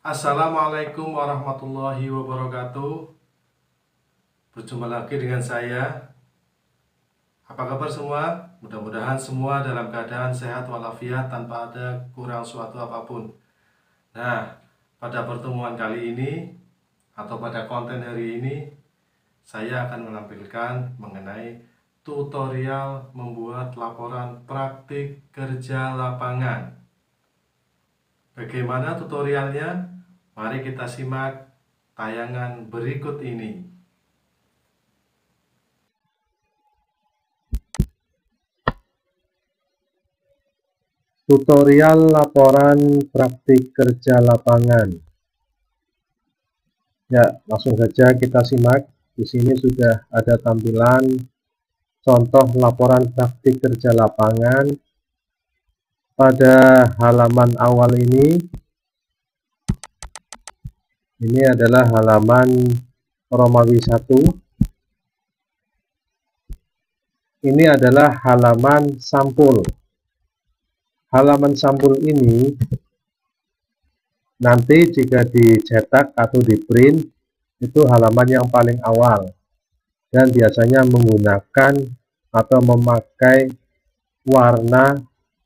Assalamualaikum warahmatullahi wabarakatuh. Berjumpa lagi dengan saya. Apa kabar semua? Mudah-mudahan semua dalam keadaan sehat walafiat tanpa ada kurang suatu apapun. Nah, pada pertemuan kali ini atau pada konten hari ini, saya akan menampilkan mengenai tutorial membuat laporan praktik kerja lapangan. Bagaimana tutorialnya? Mari kita simak tayangan berikut ini. Tutorial laporan praktik kerja lapangan. Ya, langsung saja kita simak. Di sini sudah ada tampilan contoh laporan praktik kerja lapangan. Pada halaman awal ini adalah halaman Romawi 1. Ini adalah halaman sampul. Halaman sampul ini nanti jika dicetak atau di print itu halaman yang paling awal dan biasanya menggunakan atau memakai warna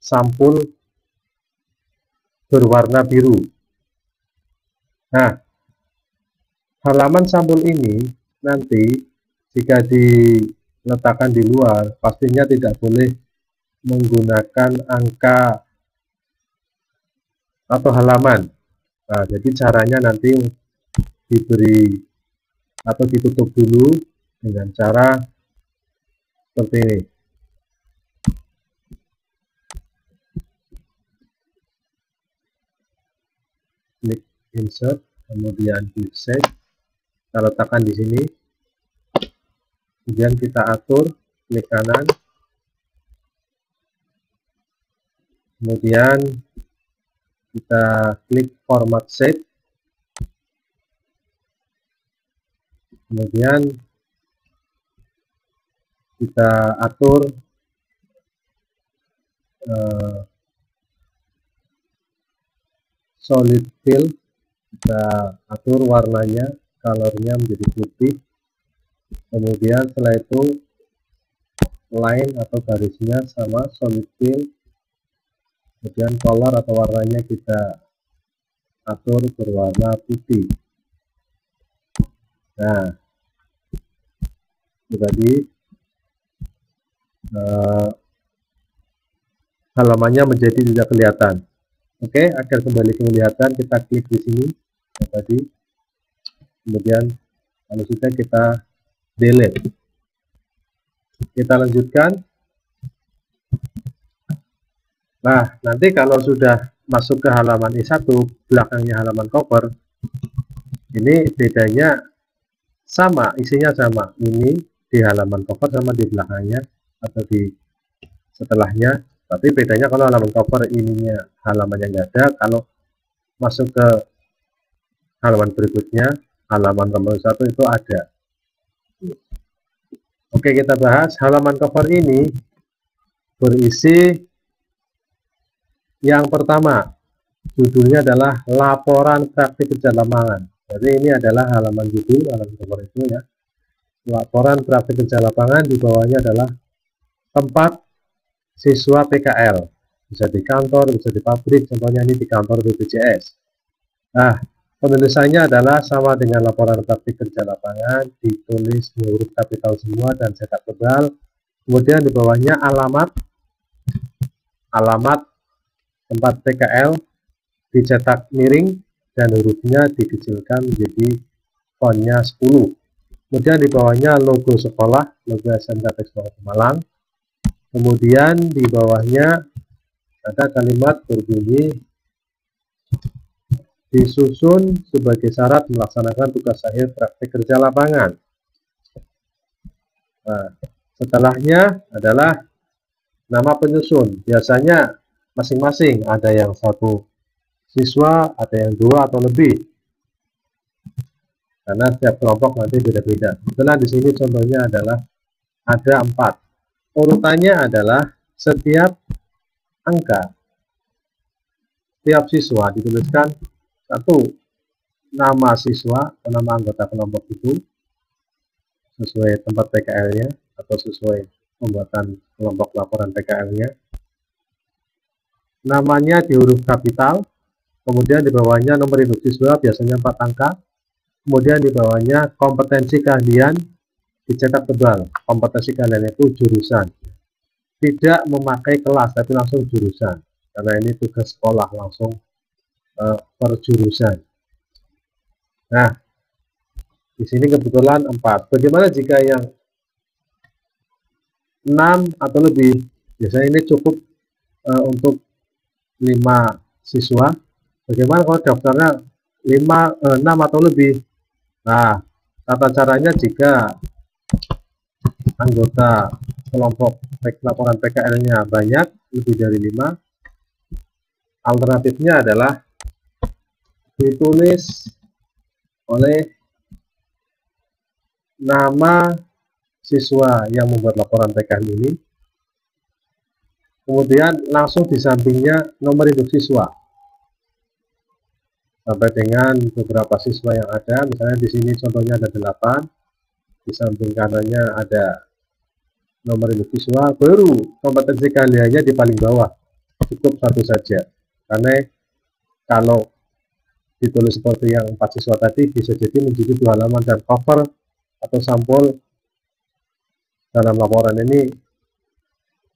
sampul berwarna biru. Nah, halaman sampul ini nanti jika diletakkan di luar pastinya tidak boleh menggunakan angka atau halaman. Nah, jadi caranya nanti diberi atau ditutup dulu dengan cara seperti ini. Klik insert, kemudian klik save. Kita letakkan di sini. Kemudian kita atur, klik kanan. Kemudian kita klik format shape. Kemudian kita atur solid fill, kita atur warnanya, colornya menjadi putih. Kemudian setelah itu line atau garisnya sama solid fill. Kemudian color atau warnanya kita atur berwarna putih. Nah, jadi halamannya menjadi tidak kelihatan. Oke, agar kembali kelihatan kita klik di sini tadi. Kemudian kalau sudah kita delete. Kita lanjutkan. Nah, nanti kalau sudah masuk ke halaman I1, belakangnya halaman cover, ini bedanya sama, isinya sama. Ini di halaman cover sama di belakangnya atau di setelahnya. Tapi bedanya kalau halaman cover ininya halamannya nggak ada, kalau masuk ke halaman berikutnya, halaman nomor 1 itu ada. Oke, kita bahas halaman cover ini berisi yang pertama, judulnya adalah laporan praktik kerja lapangan. Jadi ini adalah halaman judul, halaman cover itu ya. Laporan praktik kerja lapangan, di bawahnya adalah tempat siswa PKL. Bisa di kantor, bisa di pabrik, contohnya ini di kantor BPJS. Nah, penulisannya adalah sama dengan laporan praktik kerja lapangan, ditulis huruf kapital semua dan cetak tebal. Kemudian di bawahnya alamat tempat PKL dicetak miring dan hurufnya dikecilkan menjadi fontnya 10. Kemudian di bawahnya logo sekolah, logo SMK Teknologi Malang. Kemudian di bawahnya ada kalimat berbunyi disusun sebagai syarat melaksanakan tugas akhir praktik kerja lapangan. Nah, setelahnya adalah nama penyusun. Biasanya masing-masing, ada yang satu siswa, ada yang 2 atau lebih. Karena setiap kelompok nanti beda-beda. Setelah di sini contohnya adalah ada 4. Urutannya adalah setiap angka, setiap siswa dituliskan 1, nama siswa atau nama anggota kelompok itu sesuai tempat PKL-nya atau sesuai pembuatan kelompok laporan PKL-nya. Namanya di huruf kapital, kemudian di bawahnya nomor induk siswa biasanya 4 angka, kemudian di bawahnya kompetensi keahlian dicetak tebal. Kompetensi keahlian itu jurusan, tidak memakai kelas tapi langsung jurusan, karena ini tugas sekolah langsung per jurusan. Nah, di sini kebetulan 4. Bagaimana jika yang 6 atau lebih? Biasanya ini cukup untuk 5 siswa. Bagaimana kalau daftarnya 6 atau lebih? Nah, tata caranya jika anggota kelompok laporan PKL-nya banyak, lebih dari 5, alternatifnya adalah ditulis oleh nama siswa yang membuat laporan PKL ini, kemudian langsung di sampingnya nomor induk siswa sampai dengan beberapa siswa yang ada. Misalnya di sini contohnya ada 8, di samping kanannya ada nomor induk siswa, baru kompetensi keahliannya di paling bawah, cukup 1 saja, karena kalau ditulis seperti yang 4 siswa tadi bisa jadi menjadi 2 halaman, dan cover atau sampul dalam laporan ini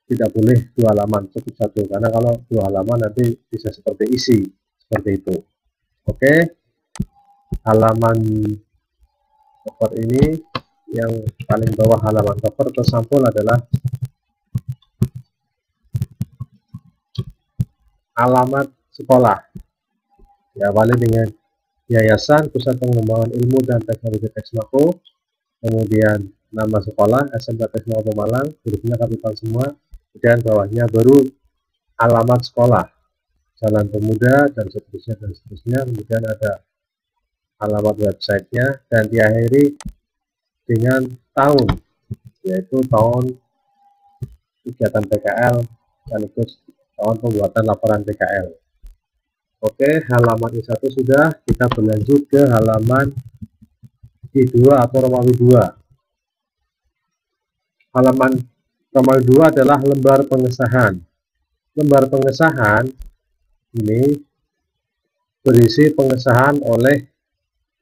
tidak boleh 2 halaman, cukup 1, karena kalau 2 halaman nanti bisa seperti isi seperti itu. Oke, halaman cover ini yang paling bawah, halaman cover atau sampul adalah alamat sekolah, diawali dengan Yayasan Pusat Pengembangan Ilmu dan Teknologi Texmaco, kemudian nama sekolah SMK Texmaco Pemalang, hurufnya kapital semua, dan bawahnya baru alamat sekolah, Jalan Pemuda, dan seterusnya, kemudian ada alamat websitenya, dan diakhiri dengan tahun, yaitu tahun kegiatan PKL sekaligus tahun pembuatan laporan PKL. Oke, halaman I1 sudah, kita berlanjut ke halaman I2 atau Romawi 2. Halaman Romawi 2 adalah lembar pengesahan. Lembar pengesahan ini berisi pengesahan oleh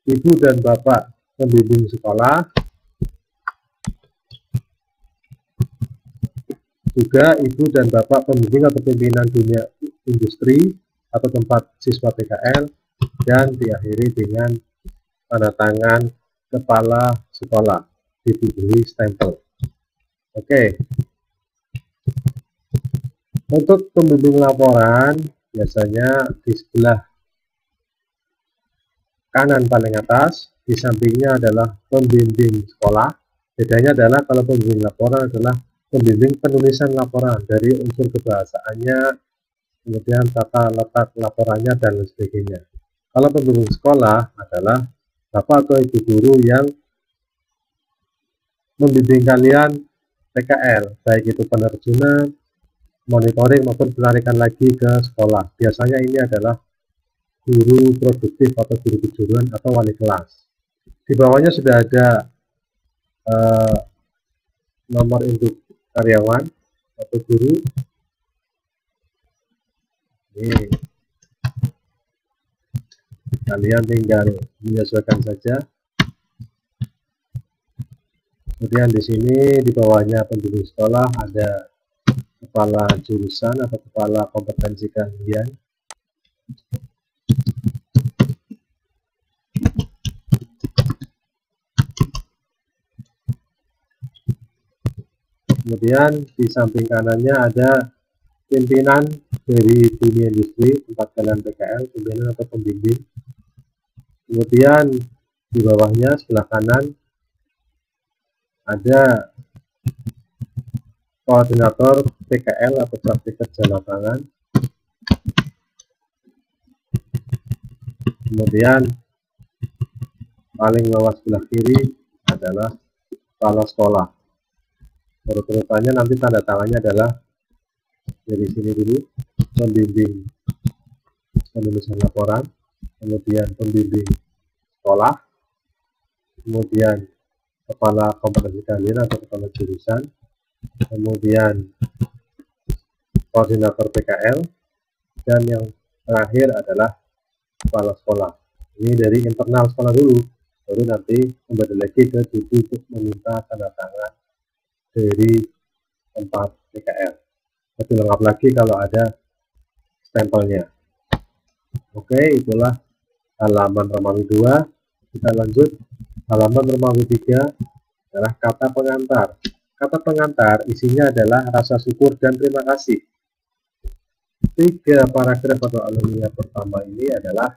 ibu dan bapak pembimbing sekolah, juga ibu dan bapak pembimbing atau pimpinan dunia industri atau tempat siswa PKL, dan diakhiri dengan tanda tangan kepala sekolah, diberi stempel. Oke, untuk pembimbing laporan biasanya di sebelah kanan paling atas, di sampingnya adalah pembimbing sekolah. Bedanya adalah kalau pembimbing laporan adalah pembimbing penulisan laporan, dari unsur kebahasaannya, kemudian tata letak laporannya, dan lain sebagainya. Kalau pembimbing sekolah adalah bapak atau ibu guru yang membimbing kalian PKL, baik itu penerjunan, monitoring, maupun penarikan lagi ke sekolah. Biasanya ini adalah guru produktif atau guru kejuruan atau wali kelas. Di bawahnya sudah ada nomor induk karyawan atau guru. Ini kalian tinggal menyesuaikan saja. Kemudian di sini di bawahnya pembimbing sekolah ada kepala jurusan atau kepala kompetensi keahlian. Kemudian di samping kanannya ada pimpinan dari dunia industri, tempat kalian PKL, pimpinan atau pembimbing. Kemudian di bawahnya sebelah kanan ada koordinator PKL atau praktik kerja lapangan. Kemudian paling bawah sebelah kiri adalah kepala sekolah. Urut-urutannya nanti tanda tangannya adalah dari sini dulu, pembimbing penulisan laporan, kemudian pembimbing sekolah, kemudian kepala kompetensi keahlian atau kepala jurusan, kemudian koordinator PKL, dan yang terakhir adalah kepala sekolah. Ini dari internal sekolah dulu, baru nanti kembali lagi ke Dudu untuk meminta tanda tangan dari tempat PKL. Lebih lengkap lagi kalau ada stempelnya. Oke, itulah halaman Romawi 2. Kita lanjut. Halaman Romawi 3 adalah kata pengantar. Kata pengantar isinya adalah rasa syukur dan terima kasih. 3 paragraf atau alinea pertama ini adalah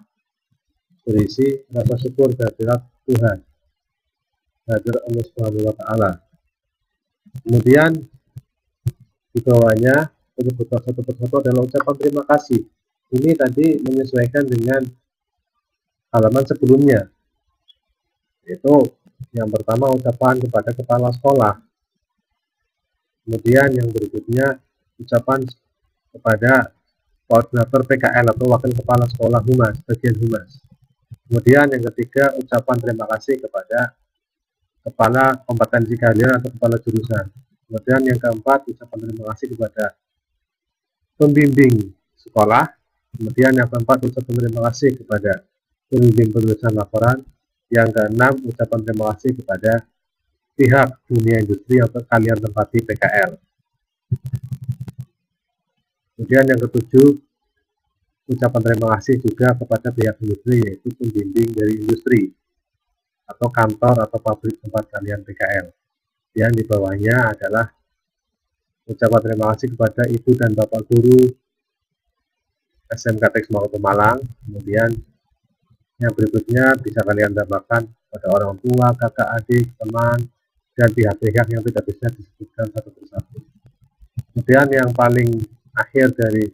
berisi rasa syukur kehadirat Tuhan, kehadirat Allah Subhanahu wa Ta'ala. Kemudian di bawahnya penyebutan satu persatu adalah ucapan terima kasih. Ini tadi menyesuaikan dengan halaman sebelumnya, yaitu yang pertama ucapan kepada kepala sekolah, kemudian yang berikutnya ucapan kepada koordinator PKL atau wakil kepala sekolah humas, bagian humas. Kemudian yang ketiga ucapan terima kasih kepada kepala kompetensi keahlian atau kepala jurusan. Kemudian yang keempat ucapan terima kasih kepada pembimbing sekolah. Kemudian yang keempat ucapan terima kasih kepada pembimbing penulisan laporan. Yang keenam ucapan terima kasih kepada pihak dunia industri atau kalian tempati PKL. Kemudian yang ketujuh ucapan terima kasih juga kepada pihak industri, yaitu pembimbing dari industri atau kantor atau pabrik tempat kalian PKL. Dan di bawahnya adalah ucapan terima kasih kepada ibu dan bapak guru SMK Teks Mangku Pemalang. Kemudian yang berikutnya bisa kalian tambahkan pada orang tua, kakak, adik, teman, dan pihak-pihak yang tidak bisa disebutkan satu persatu. Kemudian yang paling akhir dari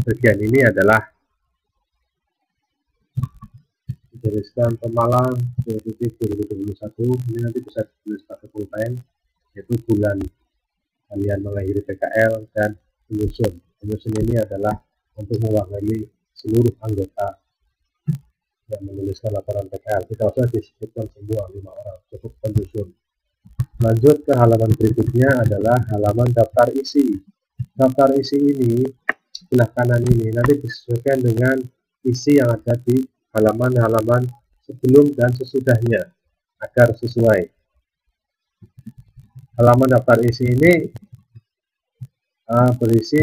bagian ini adalah dituliskan Pemalang 2021. Ini nanti bisa ditulis pakai pulpen, yaitu bulan kalian mengakhiri PKL, dan penyusun. Penyusun ini adalah untuk mewakili seluruh anggota yang menuliskan laporan PKL. Tidak usah disebutkan semua 5 orang, cukup penyusun. Lanjut ke halaman berikutnya adalah halaman daftar isi. Daftar isi ini sebelah kanan ini nanti disesuaikan dengan isi yang ada di halaman-halaman sebelum dan sesudahnya agar sesuai. Halaman daftar isi ini berisi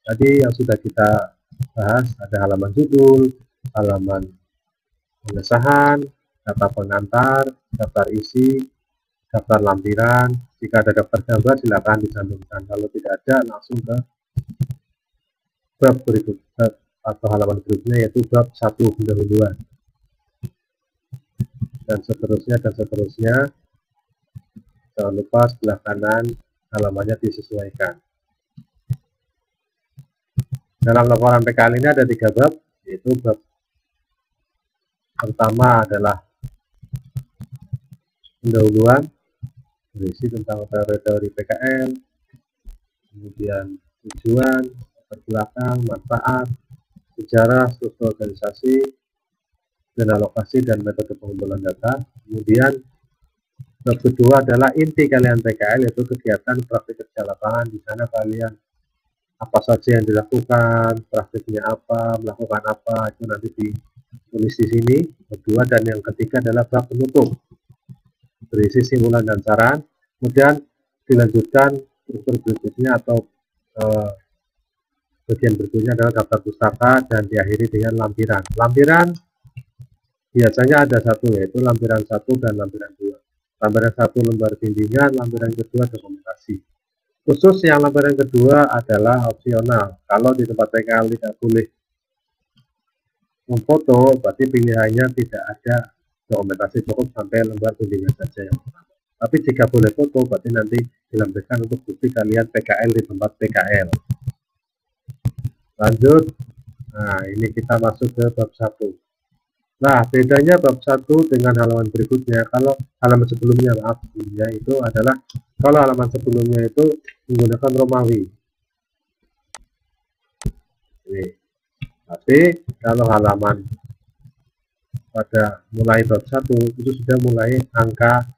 tadi yang sudah kita bahas, ada halaman judul, halaman pengesahan, daftar pengantar, daftar isi, daftar lampiran. Jika ada daftar gambar silakan dicantumkan, kalau tidak ada langsung ke bab berikut atau halaman berikutnya, yaitu bab 1 pendahuluan, dan seterusnya dan seterusnya. Jangan lupa sebelah kanan halamannya disesuaikan. Dalam laporan PKL ini ada 3 bab, yaitu bab pertama adalah pendahuluan, berisi tentang teori PKL, kemudian tujuan, latar belakang, manfaat, sejarah, struktur organisasi, dan alokasi dan metode pengumpulan data. Kemudian bab kedua adalah inti kalian PKL, yaitu kegiatan praktik kerja lapangan. Di sana kalian apa saja yang dilakukan, praktiknya apa, melakukan apa, itu nanti ditulis di sini. Kedua, dan yang ketiga adalah bab penutup, berisi simpulan dan saran. Kemudian dilanjutkan struktur berikutnya atau bagian berikutnya adalah daftar pustaka, dan diakhiri dengan lampiran. Lampiran biasanya ada 1, yaitu lampiran 1 dan lampiran 2. Lampiran 1 lembar bimbingan, lampiran kedua dokumentasi. Khusus yang lampiran kedua adalah opsional. Kalau di tempat PKL tidak boleh memfoto, berarti pilihannya tidak ada dokumentasi, cukup sampai lembar bimbingan saja yang pertama. Tapi jika boleh foto, berarti nanti dilampirkan untuk bukti kalian PKL di tempat PKL. Lanjut, nah ini kita masuk ke bab 1. Nah, bedanya bab 1 dengan halaman berikutnya, kalau halaman sebelumnya, itu adalah kalau halaman sebelumnya itu menggunakan Romawi. Ini Tapi kalau halaman pada mulai bab 1 itu sudah mulai angka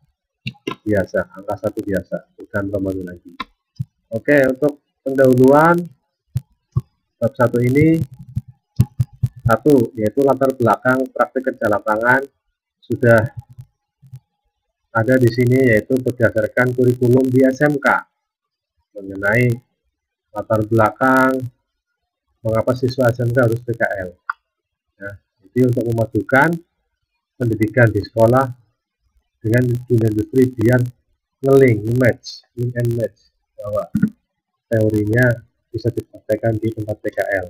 biasa, angka 1 biasa, bukan Romawi lagi. Oke, untuk pendahuluan bab 1 ini, satu yaitu latar belakang praktik kerja lapangan sudah ada di sini, yaitu berdasarkan kurikulum di SMK mengenai latar belakang mengapa siswa SMK harus PKL. Ya, jadi untuk memadukan pendidikan di sekolah dengan dunia industri biar link and match, bahwa teorinya bisa dipraktekkan di tempat PKL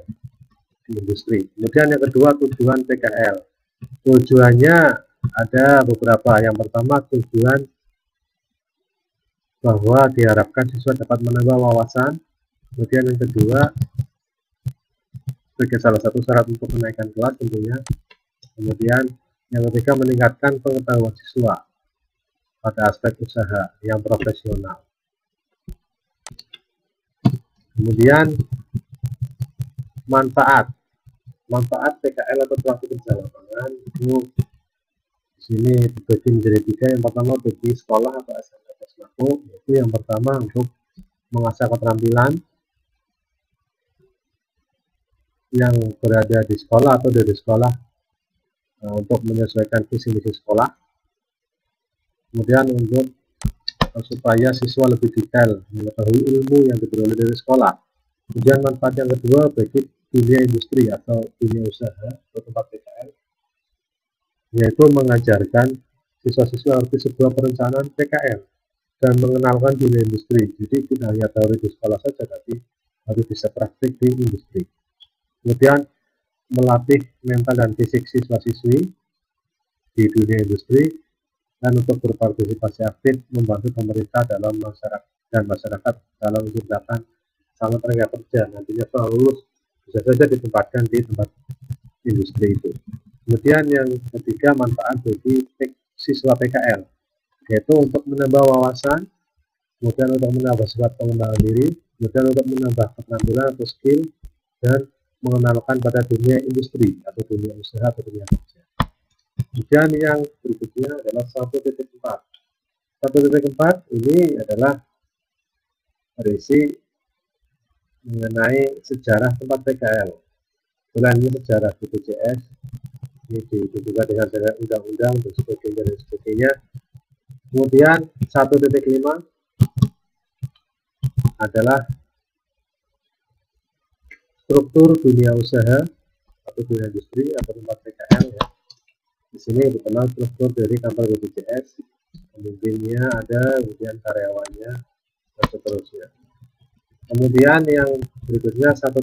di industri. Kemudian yang kedua, tujuan PKL. Tujuannya ada beberapa. Yang pertama, tujuan bahwa diharapkan siswa dapat menambah wawasan. Kemudian yang kedua, sebagai salah satu syarat untuk menaikkan kelas tentunya. Kemudian yang ketiga, meningkatkan pengetahuan siswa pada aspek usaha yang profesional. Kemudian manfaat PKL atau praktik kerja lapangan itu di sini dibagi menjadi 3. Yang pertama bagi sekolah atau SMK Kesmako, yaitu yang pertama untuk mengasah keterampilan yang berada di sekolah atau dari sekolah untuk menyesuaikan visi misi sekolah. Kemudian untuk supaya siswa lebih detail mengetahui ilmu yang diperoleh dari sekolah. Kemudian manfaat yang kedua bagi dunia industri atau dunia usaha atau tempat PKL, yaitu mengajarkan siswa-siswa arti sebuah perencanaan PKL dan mengenalkan dunia industri. Jadi tidak hanya teori di sekolah saja, tapi harus bisa praktik di industri. Kemudian melatih mental dan fisik siswa-siswi di dunia industri, dan untuk berpartisipasi aktif membantu pemerintah dalam masyarakat dalam menciptakan calon tenaga kerja. Nantinya setelah lulus bisa saja ditempatkan di tempat industri itu. Kemudian yang ketiga, manfaat bagi siswa PKL, yaitu untuk menambah wawasan, kemudian untuk menambah sifat pengembangan diri, kemudian untuk menambah keterampilan atau skill, dan mengenalkan pada dunia industri atau dunia usaha atau dunia kerja. Kemudian yang berikutnya adalah 1.4. 1.4 ini adalah berisi mengenai sejarah tempat PKL. Selain ini sejarah BPJS, ini juga dengan undang-undang dan sebagainya. Kemudian 1.5 adalah struktur dunia usaha atau dunia industri atau tempat PKL ya. Di sini dikenal struktur dari kantor BPJS, pemimpinnya ada, kemudian karyawannya, dan seterusnya. Kemudian yang berikutnya 1.6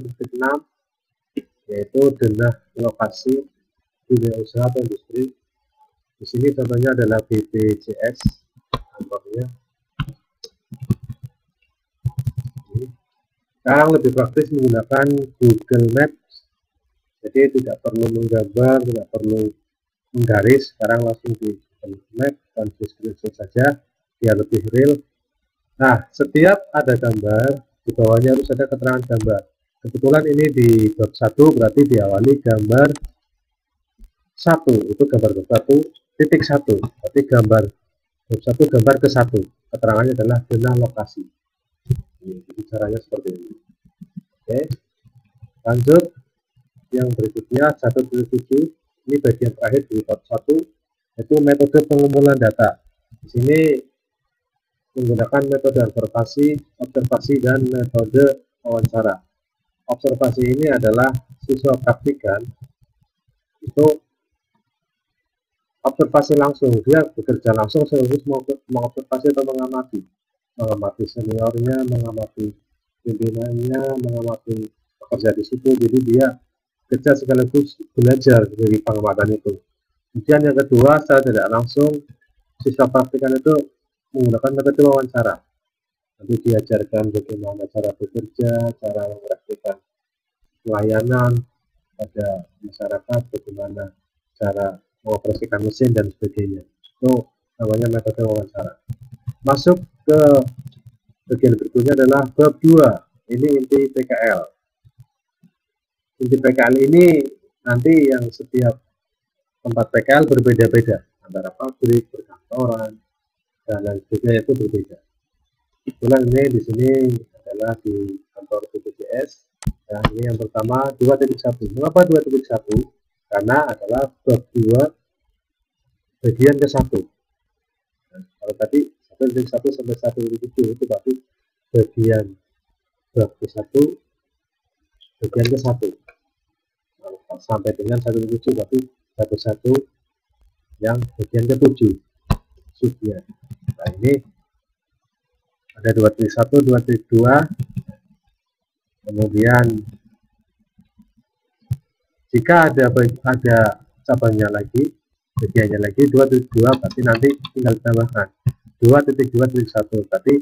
yaitu denah lokasi dunia usaha atau industri. Di sini contohnya adalah BPJS contohnya. Sekarang lebih praktis menggunakan Google Maps, jadi tidak perlu menggambar, tidak perlu menggaris, sekarang langsung di Google Maps dan di screenshot saja biar lebih real. Nah, setiap ada gambar di bawahnya harus ada keterangan gambar. Kebetulan ini di bab 1 berarti diawali gambar 1, itu gambar bab 1.1, berarti gambar bab 1 gambar ke 1, keterangannya adalah denah lokasi. Jadi caranya seperti ini. Oke, lanjut yang berikutnya 1.7, ini bagian terakhir di bab 1, yaitu metode pengumpulan data. Di sini menggunakan metode observasi dan metode wawancara. Observasi ini adalah siswa praktikan itu observasi langsung, dia bekerja langsung sekaligus mengobservasi atau mengamati seniornya, mengamati pimpinannya, mengamati pekerja di situ. Jadi dia kerja sekaligus belajar dari pengamatan itu. Kemudian yang kedua, secara tidak langsung siswa praktikan itu menggunakan metode wawancara. Nanti diajarkan bagaimana cara bekerja, cara mempraktikkan pelayanan pada masyarakat, bagaimana cara mengoperasikan mesin dan sebagainya. Itu namanya metode wawancara. Masuk ke bagian berikutnya adalah bab 2. Ini inti PKL. inti PKL ini nanti yang setiap tempat PKL berbeda-beda, antara pabrik, perkantoran, dan lain sebagainya itu berbeda. Kebetulan ini di sini adalah di kantor BPJS, dan ini yang pertama 2.1. Mengapa 2.1? Karena adalah bab 2 bagian ke-1. Nah, kalau tadi 1.1 sampai 1.7 itu berarti bagian bab ke-1 bagian ke-1. Nah, sampai dengan 1.7 berarti 1.1 yang bagian ke-7 subnya. Nah, ini ada 2.1, 2.2, kemudian jika ada cabangnya lagi, bagiannya lagi 2.2, berarti nanti tinggal tambahkan 2.2.1, berarti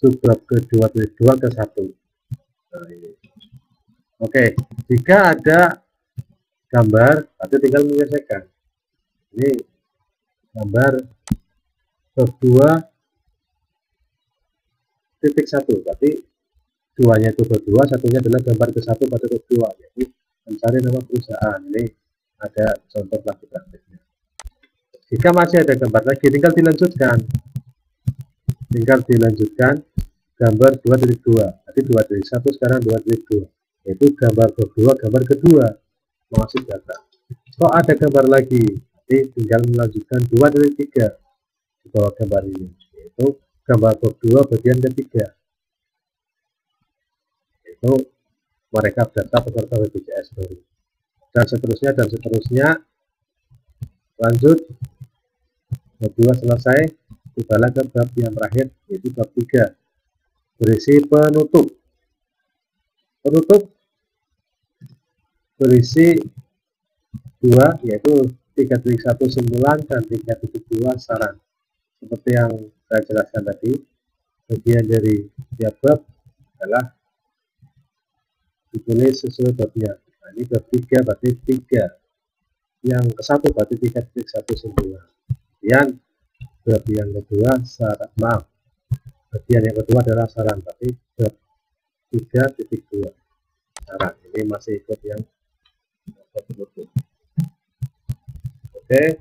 subbab ke 2.2 ke 1. Nah, ini. Oke, jika ada gambar, berarti tinggal menyelesaikan. Ini gambar bab 2.1, berarti duanya itu bab 2, satunya adalah gambar ke-1 pada bab 2, yaitu mencari nama perusahaan. Ini ada contoh praktik-praktiknya. Jika masih ada gambar lagi, tinggal dilanjutkan gambar 2.2, jadi 2.1 sekarang 2.2, yaitu gambar bab 2, gambar kedua masuk data. Kok ada gambar lagi, jadi tinggal melanjutkan 2.3 di bawah gambar ini, yaitu gambar bab 2 bagian ketiga, yaitu mereka data peserta BPJS baru, dan seterusnya. Lanjut, bab 2 selesai, tibalah ke bab yang terakhir, yaitu bab 3 berisi penutup berisi 2, yaitu 3.1 simpulan dan 3.2 saran. Seperti yang saya jelaskan tadi, bagian dari setiap bab adalah ditulis sesuai babnya. Nah, ini bab 3 berarti 3, yang ke-1 berarti 3.1 simpulan, kemudian bab yang kedua bagian yang kedua adalah saran, berarti bab 3.2 saran. Ini masih ikut yang penutup. Oke,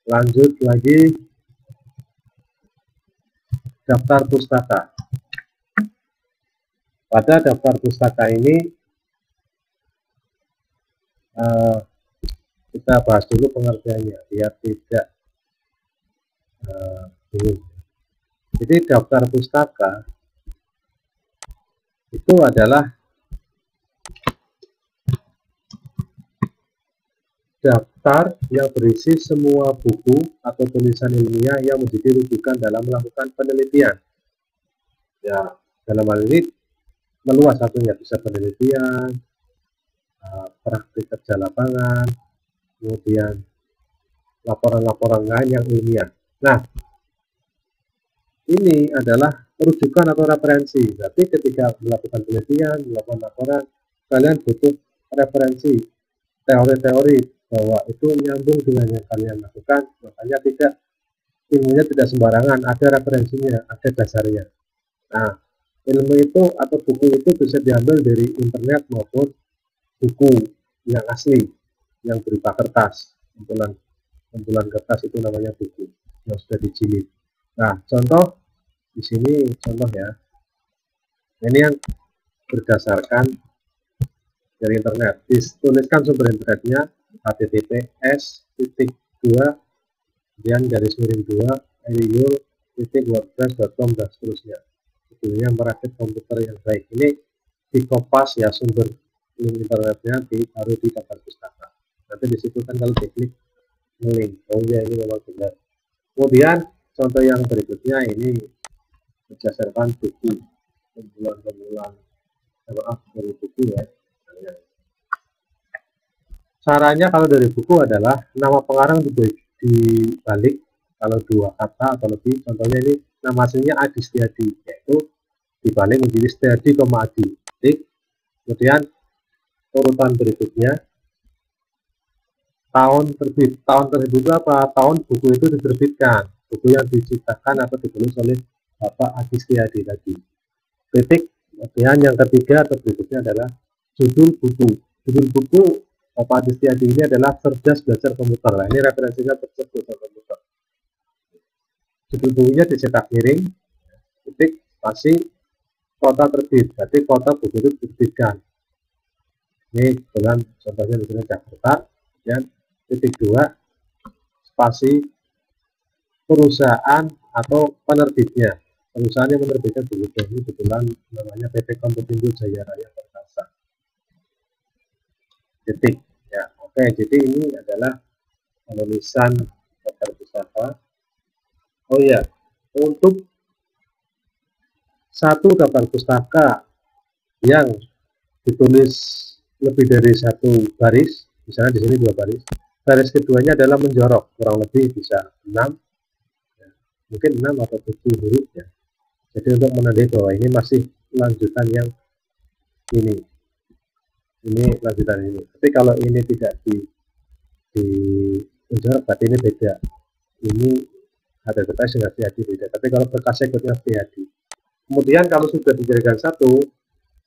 lanjut lagi, daftar pustaka. Pada daftar pustaka ini kita bahas dulu pengertiannya biar tidak bingung. Jadi daftar pustaka itu adalah daftar yang berisi semua buku atau tulisan ilmiah yang menjadi rujukan dalam melakukan penelitian. Ya, dalam hal ini meluas satunya, bisa penelitian, praktik kerja lapangan, kemudian laporan-laporan lain yang ilmiah. Nah, ini adalah rujukan atau referensi. Berarti ketika melakukan penelitian, melakukan laporan, kalian butuh referensi, teori-teori bahwa itu menyambung dengan yang kalian lakukan. Makanya ilmunya tidak sembarangan, ada referensinya, ada dasarnya. Nah, ilmu itu atau buku itu bisa diambil dari internet maupun buku yang asli, yang berupa kertas, kumpulan kertas itu namanya buku yang sudah dijilid. Nah, contoh di sini contoh ya. Ini yang berdasarkan dari internet. Dituliskan sumber internetnya https://2 //wordpress.com dan seterusnya. Judulnya merakit komputer yang baik. Ini di Kompas ya, sumber link internetnya ditaruh di daftar pustaka. Nanti disitu kan kalau diklik link, oh ya ini memang benar. Kemudian contoh yang berikutnya ini berdasarkan buku, kumpulan dari buku ya. Caranya kalau dari buku adalah nama pengarang dibalik kalau 2 kata atau lebih. Contohnya ini nama aslinya Adi Setiadi, yaitu dibalik menjadi Setiadi, Adi. Kemudian urutan berikutnya tahun terbit. Tahun terbit itu apa? Tahun buku itu diterbitkan, buku yang diciptakan atau ditulis oleh Bapak Adi Setiadi tadi. Titik Kemudian yang ketiga atau berikutnya adalah judul buku. Judul buku Bapak Adi Setiadi ini adalah Cerdas Belajar Komputer. Nah, ini referensinya Cerdas Belajar Komputer. Judul bukunya dicetak miring, titik, spasi, kota terbit. Berarti kota buku itu diterbitkan. Ini kebetulan contohnya misalnya Jakarta, dan titik 2, spasi, perusahaan atau penerbitnya. Perusahaan yang menerbitkan buku ini kebetulan namanya PT Komputindo Jaya Raya Perkasa. Titik. Ya, oke. Jadi ini adalah penulisan daftar pustaka. Oh iya, untuk satu daftar pustaka yang ditulis lebih dari satu baris, misalnya di sini 2 baris. Baris keduanya adalah menjorok, kurang lebih bisa 6, ya, mungkin 6 atau 7 huruf ya. Jadi untuk menandai bahwa ini masih lanjutan yang ini lanjutan ini. Tapi kalau ini tidak di menjorok, berarti ini beda. Ini ada kertas dengan Setiadi beda. Tapi kalau berkasnya ikutnya Setiadi. Kemudian kalau sudah dijadikan satu,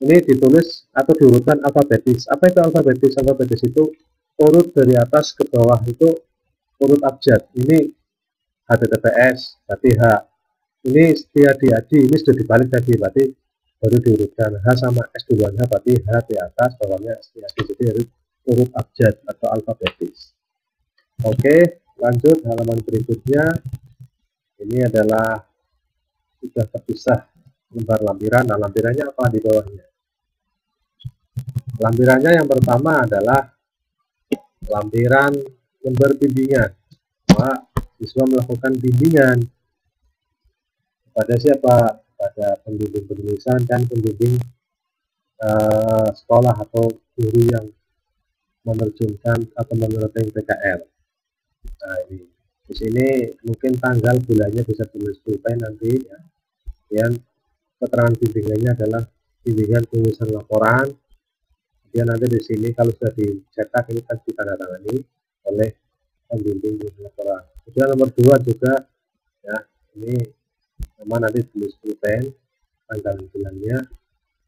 ini ditulis atau diurutkan alfabetis. Apa itu alfabetis? Alfabetis itu urut dari atas ke bawah, itu urut abjad. Ini HTTPS, berarti H. Ini Setiadi Adi, ini sudah dibalik tadi, berarti baru diurutkan H sama S duluan H, berarti H di atas, bawahnya Setiadi. Jadi urut abjad atau alfabetis. Oke, lanjut halaman berikutnya. Ini adalah sudah terpisah lembar lampiran. Nah, lampirannya apa di bawahnya? Lampirannya yang pertama adalah lampiran lembar bimbingan. Siswa melakukan bimbingan kepada siapa? Pada pembimbing penulisan dan pembimbing sekolah atau guru yang menerjunkan atau menerapkan PKL. Nah, ini di sini mungkin tanggal bulannya bisa tulis pulpen nanti ya. Kemudian keterangan bimbingannya adalah bimbingan penulisan laporan. Kemudian nanti di sini kalau sudah dicetak ini kan ditandatangani oleh pembimbing laporan. Kemudian nomor 2 juga ya, ini nama nanti tulis pulpen, tanggal bulannya.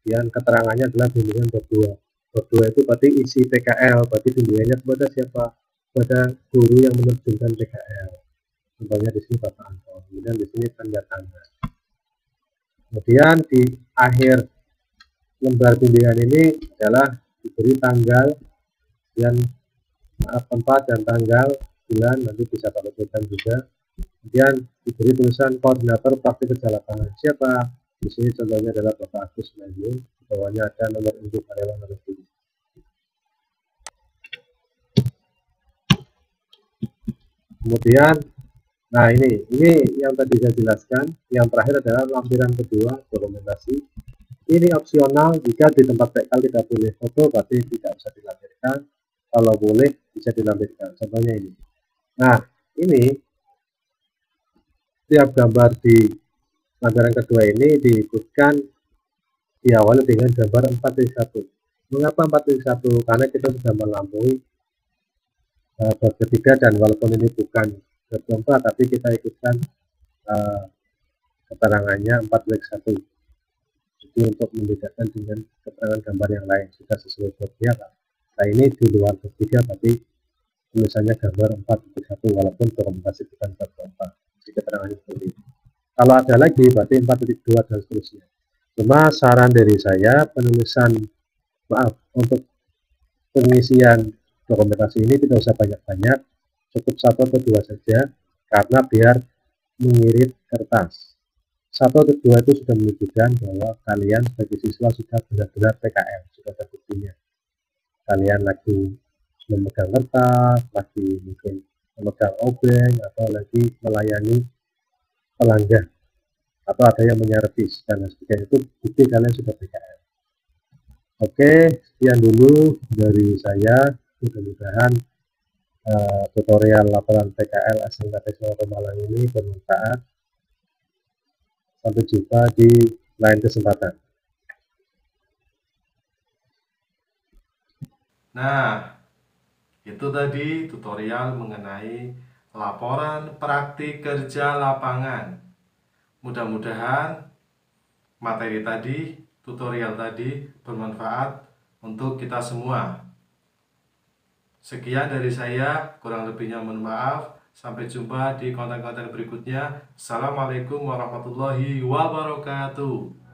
Kemudian keterangannya adalah bimbingan bab 2. Bab 2 itu berarti isi PKL, berarti bimbingannya kepada siapa? Kepada guru yang menerjunkan PKL. Contohnya di sini Bapak Anton. Kemudian di sini tanda tangan. Kemudian di akhir lembar bimbingan ini adalah diberi tanggal dan tempat dan tanggal, bulan, nanti bisa pakai pulpen juga. Kemudian diberi tulisan koordinator praktik kerja lapangan. Siapa? Di sini contohnya adalah Bapak Agus Mending. Di bawahnya ada nomor induk karyawan nomor 7. Kemudian, nah ini yang tadi saya jelaskan. Yang terakhir adalah lampiran kedua, dokumentasi. Ini opsional, jika di tempat PKL tidak boleh foto, berarti tidak bisa dilampirkan. Kalau boleh, bisa dilampirkan. Contohnya ini. Nah, ini setiap gambar di lampiran kedua ini diikutkan diawali dengan gambar 4:1. Mengapa 4:1? Karena kita sudah melampaui bab ketiga, dan walaupun ini bukan bab keempat, tapi kita ikutkan keterangannya 4:1. Jadi untuk membedakan dengan keterangan gambar yang lain sudah sesuai babnya. Nah, ini di luar bab 3, tapi tulisannya gambar 4:1 walaupun dokumentasi bukan bab keempat. Jadi keterangannya seperti itu. Kalau ada lagi berarti 4:2 dan seterusnya. Cuma saran dari saya, untuk pengisian dokumentasi ini tidak usah banyak-banyak, cukup 1 atau 2 saja, karena biar mengirit kertas. 1 atau 2 itu sudah menunjukkan bahwa kalian sebagai siswa sudah benar-benar PKL, sudah ada buktinya. Kalian lagi memegang kertas, lagi mungkin memegang obeng, atau lagi melayani pelanggan, atau ada yang menyervis dan sebagainya. Itu bukti kalian sudah PKL. Oke, sekian dulu dari saya. Mudah-mudahan tutorial laporan PKL SMK Teknologi Pemalang ini bermanfaat. Sampai jumpa di lain kesempatan. Nah, itu tadi tutorial mengenai laporan praktik kerja lapangan. Mudah-mudahan materi tadi tutorial tadi bermanfaat untuk kita semua. Sekian dari saya, kurang lebihnya mohon maaf. Sampai jumpa di konten-konten berikutnya. Assalamualaikum warahmatullahi wabarakatuh.